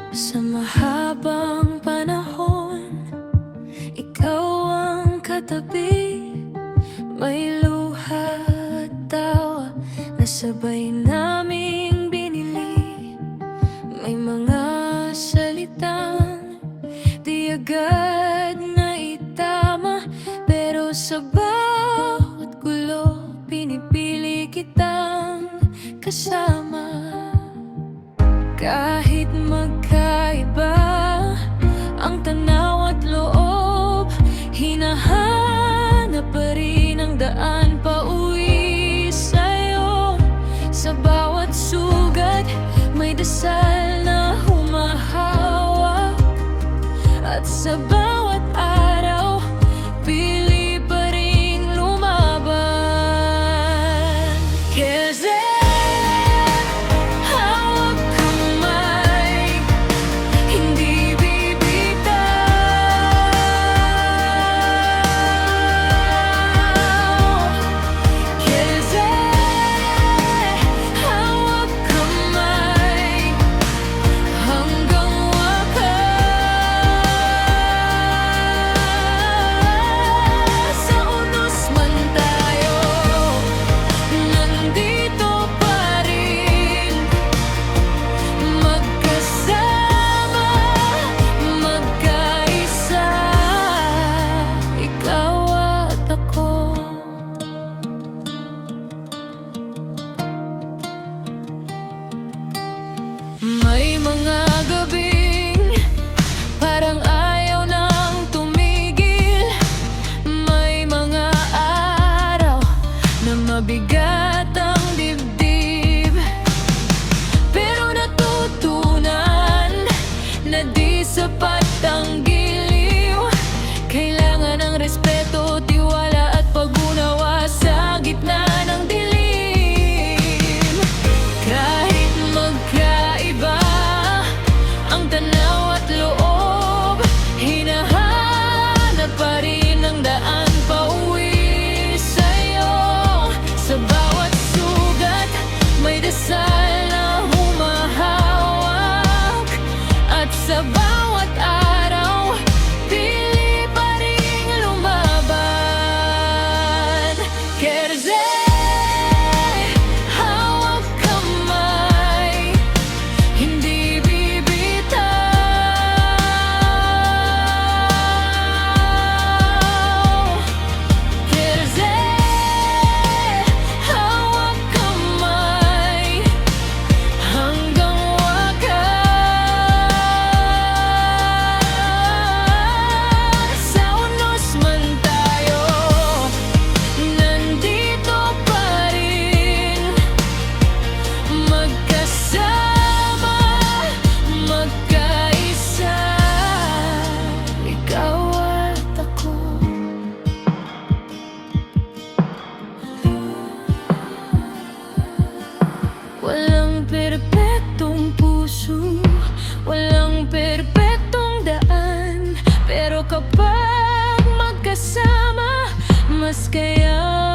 Sa mahabang panahon, ikaw ang katabi. May luha at tawa na sabay naming binili. May mga salitang di agad na itama, pero sa bawat gulo pinipili kitang kasama. Kahit magkaiba ang tanaw at loob, hinahanap pa rin ang daan pauwi sa'yo. Sa bawat sugat may dasal na humahawak, at sa bawat araw pili pa rin lumaban. Kasi may mga gabing parang ayaw nang tumigil. May mga araw na mabigat ang dibdib, pero natutunan na di sapat ang giliw. Kailangan ng respeto, tiwala at pag-unawa sa gitna ng dilim. Kahit magkaiba ang tanaw at loob, hinahanap pa rin ang daan pauwi sa'yo. Sa bawat sugat may dasal na humahawak, at sa bawat araw pili pa rin lumaban. Kerze, hawak kamay, hindi bibitaw. Kerze, hawak kamay, hanggang wakas. Sa unos man tayo, nandito pa rin, magkasama, magkaisa, ikaw at ako. Walang perpektong puso, walang perpektong daan, pero kapag magkasama, mas kaya